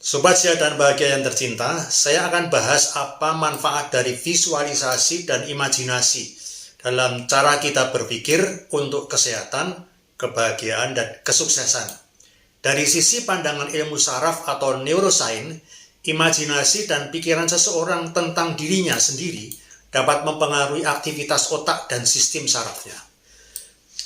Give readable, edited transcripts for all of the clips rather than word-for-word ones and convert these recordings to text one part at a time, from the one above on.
Sobat Sehat dan Bahagia yang tercinta, saya akan bahas apa manfaat dari visualisasi dan imajinasi dalam cara kita berpikir untuk kesehatan, kebahagiaan, dan kesuksesan. Dari sisi pandangan ilmu saraf atau neuroscience, imajinasi dan pikiran seseorang tentang dirinya sendiri dapat mempengaruhi aktivitas otak dan sistem sarafnya.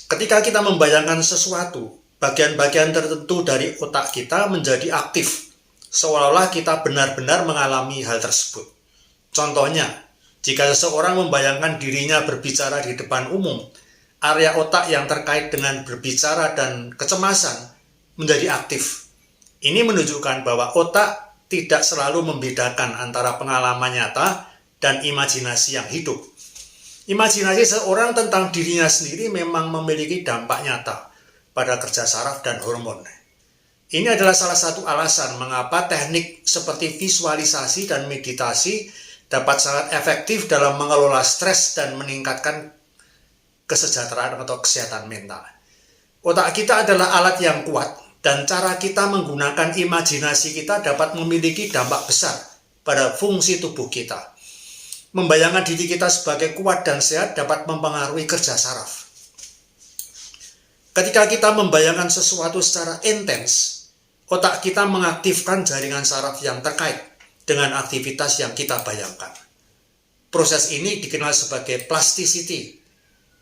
Ketika kita membayangkan sesuatu, bagian-bagian tertentu dari otak kita menjadi aktif, seolah-olah kita benar-benar mengalami hal tersebut. Contohnya, jika seseorang membayangkan dirinya berbicara di depan umum, area otak yang terkait dengan berbicara dan kecemasan menjadi aktif. Ini menunjukkan bahwa otak tidak selalu membedakan antara pengalaman nyata dan imajinasi yang hidup. Imajinasi seseorang tentang dirinya sendiri memang memiliki dampak nyata pada kerja saraf dan hormon. Ini adalah salah satu alasan mengapa teknik seperti visualisasi dan meditasi dapat sangat efektif dalam mengelola stres dan meningkatkan kesejahteraan atau kesehatan mental. Otak kita adalah alat yang kuat, dan cara kita menggunakan imajinasi kita dapat memiliki dampak besar pada fungsi tubuh kita. Membayangkan diri kita sebagai kuat dan sehat dapat mempengaruhi kerja saraf. Ketika kita membayangkan sesuatu secara intens, otak kita mengaktifkan jaringan saraf yang terkait dengan aktivitas yang kita bayangkan. Proses ini dikenal sebagai plasticity,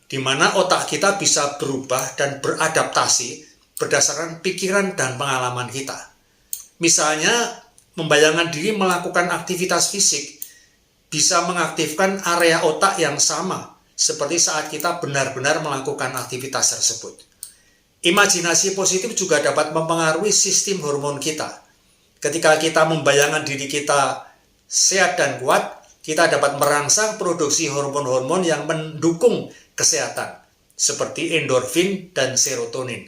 di mana otak kita bisa berubah dan beradaptasi berdasarkan pikiran dan pengalaman kita. Misalnya, membayangkan diri melakukan aktivitas fisik bisa mengaktifkan area otak yang sama seperti saat kita benar-benar melakukan aktivitas tersebut. Imajinasi positif juga dapat mempengaruhi sistem hormon kita. Ketika kita membayangkan diri kita sehat dan kuat, kita dapat merangsang produksi hormon-hormon yang mendukung kesehatan, seperti endorfin dan serotonin.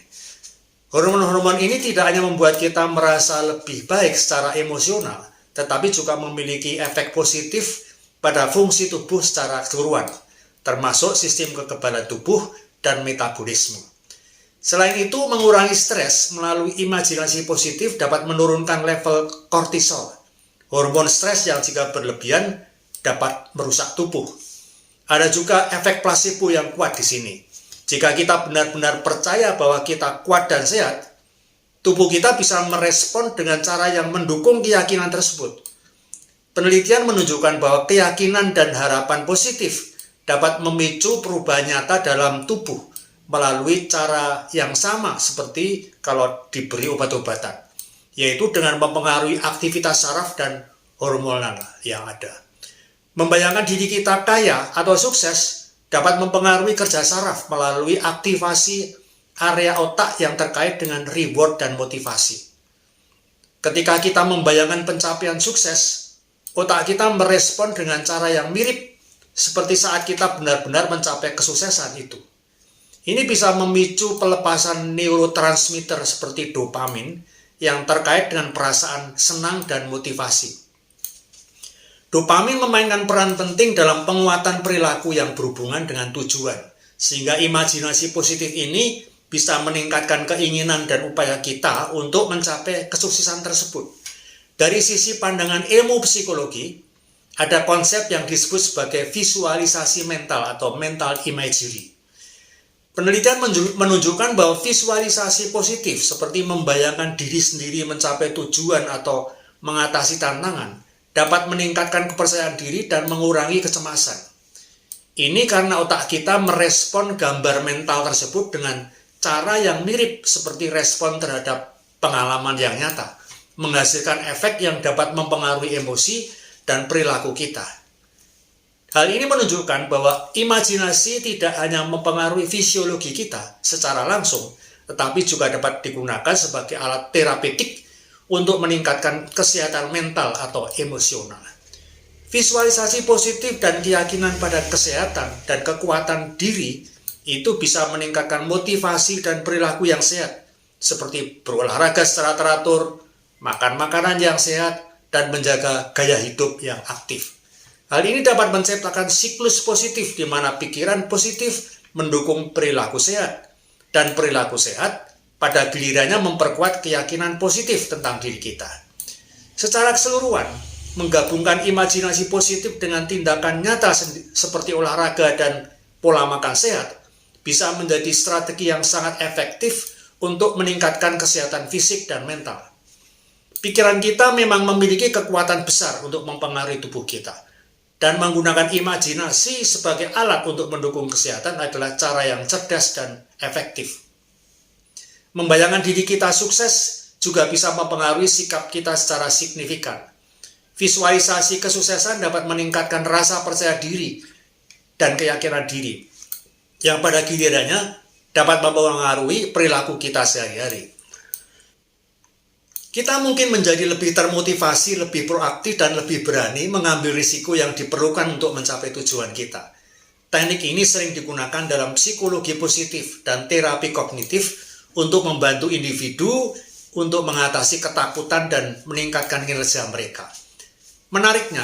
Hormon-hormon ini tidak hanya membuat kita merasa lebih baik secara emosional, tetapi juga memiliki efek positif pada fungsi tubuh secara keseluruhan, termasuk sistem kekebalan tubuh dan metabolisme. Selain itu, mengurangi stres melalui imajinasi positif dapat menurunkan level kortisol, hormon stres yang jika berlebihan dapat merusak tubuh. Ada juga efek plasebo yang kuat di sini. Jika kita benar-benar percaya bahwa kita kuat dan sehat, tubuh kita bisa merespon dengan cara yang mendukung keyakinan tersebut. Penelitian menunjukkan bahwa keyakinan dan harapan positif dapat memicu perubahan nyata dalam tubuh melalui cara yang sama seperti kalau diberi obat-obatan, yaitu dengan mempengaruhi aktivitas saraf dan hormonal yang ada. Membayangkan diri kita kaya atau sukses dapat mempengaruhi kerja saraf melalui aktivasi area otak yang terkait dengan reward dan motivasi. Ketika kita membayangkan pencapaian sukses, otak kita merespon dengan cara yang mirip seperti saat kita benar-benar mencapai kesuksesan itu. Ini bisa memicu pelepasan neurotransmitter seperti dopamin yang terkait dengan perasaan senang dan motivasi. Dopamin memainkan peran penting dalam penguatan perilaku yang berhubungan dengan tujuan, sehingga imajinasi positif ini bisa meningkatkan keinginan dan upaya kita untuk mencapai kesuksesan tersebut. Dari sisi pandangan ilmu psikologi, ada konsep yang disebut sebagai visualisasi mental atau mental imagery. Penelitian menunjukkan bahwa visualisasi positif seperti membayangkan diri sendiri mencapai tujuan atau mengatasi tantangan dapat meningkatkan kepercayaan diri dan mengurangi kecemasan. Ini karena otak kita merespon gambar mental tersebut dengan cara yang mirip seperti respon terhadap pengalaman yang nyata, menghasilkan efek yang dapat mempengaruhi emosi dan perilaku kita. Hal ini menunjukkan bahwa imajinasi tidak hanya mempengaruhi fisiologi kita secara langsung, tetapi juga dapat digunakan sebagai alat terapeutik untuk meningkatkan kesehatan mental atau emosional. Visualisasi positif dan keyakinan pada kesehatan dan kekuatan diri itu bisa meningkatkan motivasi dan perilaku yang sehat, seperti berolahraga secara teratur, makan makanan yang sehat, dan menjaga gaya hidup yang aktif. Hal ini dapat menciptakan siklus positif di mana pikiran positif mendukung perilaku sehat, dan perilaku sehat pada gilirannya memperkuat keyakinan positif tentang diri kita. Secara keseluruhan, menggabungkan imajinasi positif dengan tindakan nyata seperti olahraga dan pola makan sehat bisa menjadi strategi yang sangat efektif untuk meningkatkan kesehatan fisik dan mental. Pikiran kita memang memiliki kekuatan besar untuk mempengaruhi tubuh kita, dan menggunakan imajinasi sebagai alat untuk mendukung kesehatan adalah cara yang cerdas dan efektif. Membayangkan diri kita sukses juga bisa mempengaruhi sikap kita secara signifikan. Visualisasi kesuksesan dapat meningkatkan rasa percaya diri dan keyakinan diri, yang pada gilirannya dapat mempengaruhi perilaku kita sehari-hari. Kita mungkin menjadi lebih termotivasi, lebih proaktif, dan lebih berani mengambil risiko yang diperlukan untuk mencapai tujuan kita. Teknik ini sering digunakan dalam psikologi positif dan terapi kognitif untuk membantu individu untuk mengatasi ketakutan dan meningkatkan kinerja mereka. Menariknya,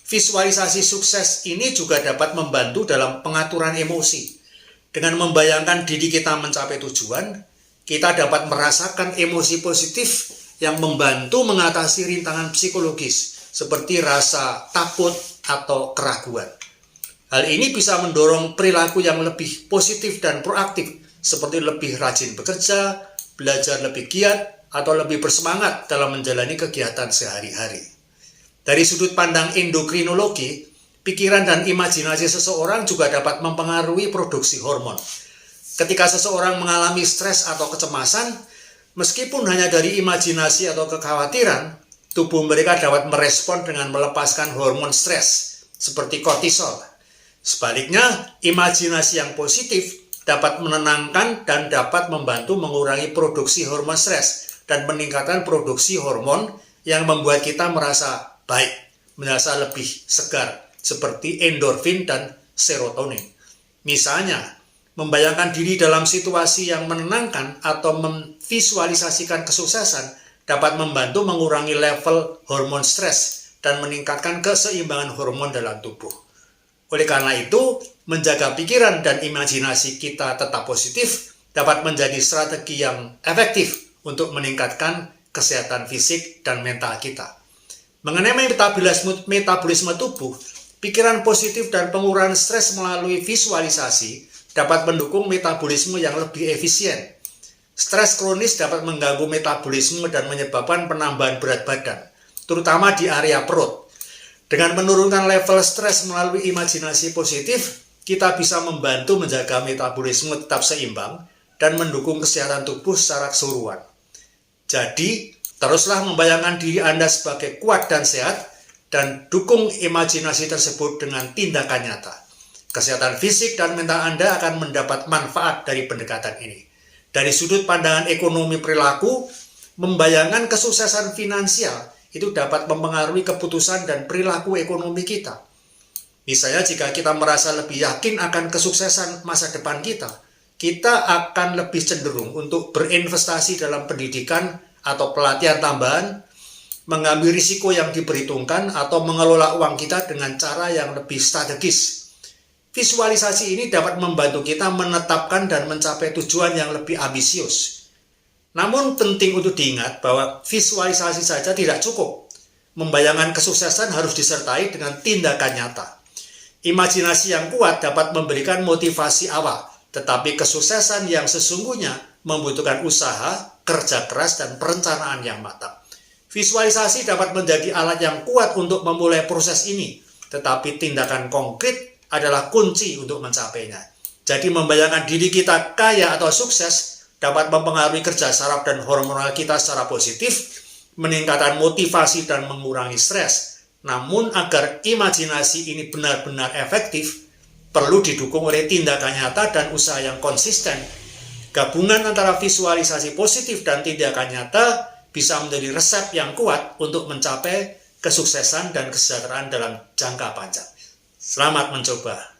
visualisasi sukses ini juga dapat membantu dalam pengaturan emosi. Dengan membayangkan diri kita mencapai tujuan, kita dapat merasakan emosi positif yang membantu mengatasi rintangan psikologis seperti rasa takut atau keraguan. Hal ini bisa mendorong perilaku yang lebih positif dan proaktif, seperti lebih rajin bekerja, belajar lebih giat, atau lebih bersemangat dalam menjalani kegiatan sehari-hari. Dari sudut pandang endokrinologi, pikiran dan imajinasi seseorang juga dapat mempengaruhi produksi hormon. Ketika seseorang mengalami stres atau kecemasan, meskipun hanya dari imajinasi atau kekhawatiran, tubuh mereka dapat merespon dengan melepaskan hormon stres, seperti kortisol. Sebaliknya, imajinasi yang positif dapat menenangkan dan dapat membantu mengurangi produksi hormon stres dan meningkatkan produksi hormon yang membuat kita merasa baik, merasa lebih segar, seperti endorfin dan serotonin. Misalnya, membayangkan diri dalam situasi yang menenangkan atau memvisualisasikan kesuksesan dapat membantu mengurangi level hormon stres dan meningkatkan keseimbangan hormon dalam tubuh. Oleh karena itu, menjaga pikiran dan imajinasi kita tetap positif dapat menjadi strategi yang efektif untuk meningkatkan kesehatan fisik dan mental kita. Mengenai metabolisme tubuh, pikiran positif dan pengurangan stres melalui visualisasi dapat mendukung metabolisme yang lebih efisien. Stres kronis dapat mengganggu metabolisme dan menyebabkan penambahan berat badan, terutama di area perut. Dengan menurunkan level stres melalui imajinasi positif, kita bisa membantu menjaga metabolisme tetap seimbang dan mendukung kesehatan tubuh secara keseluruhan. Jadi, teruslah membayangkan diri Anda sebagai kuat dan sehat, dan dukung imajinasi tersebut dengan tindakan nyata. Kesehatan fisik dan mental Anda akan mendapat manfaat dari pendekatan ini. Dari sudut pandangan ekonomi perilaku, membayangkan kesuksesan finansial itu dapat mempengaruhi keputusan dan perilaku ekonomi kita. Misalnya, jika kita merasa lebih yakin akan kesuksesan masa depan kita akan lebih cenderung untuk berinvestasi dalam pendidikan atau pelatihan tambahan, mengambil risiko yang diperhitungkan, atau mengelola uang kita dengan cara yang lebih strategis. Visualisasi ini dapat membantu kita menetapkan dan mencapai tujuan yang lebih ambisius. Namun penting untuk diingat bahwa visualisasi saja tidak cukup. Membayangkan kesuksesan harus disertai dengan tindakan nyata. Imajinasi yang kuat dapat memberikan motivasi awal, tetapi kesuksesan yang sesungguhnya membutuhkan usaha, kerja keras, dan perencanaan yang matang. Visualisasi dapat menjadi alat yang kuat untuk memulai proses ini, tetapi tindakan konkret adalah kunci untuk mencapainya. Jadi membayangkan diri kita kaya atau sukses dapat mempengaruhi kerja saraf dan hormonal kita secara positif, meningkatkan motivasi dan mengurangi stres. Namun agar imajinasi ini benar-benar efektif, perlu didukung oleh tindakan nyata dan usaha yang konsisten. Gabungan antara visualisasi positif dan tindakan nyata bisa menjadi resep yang kuat untuk mencapai kesuksesan dan kesejahteraan dalam jangka panjang. Selamat mencoba.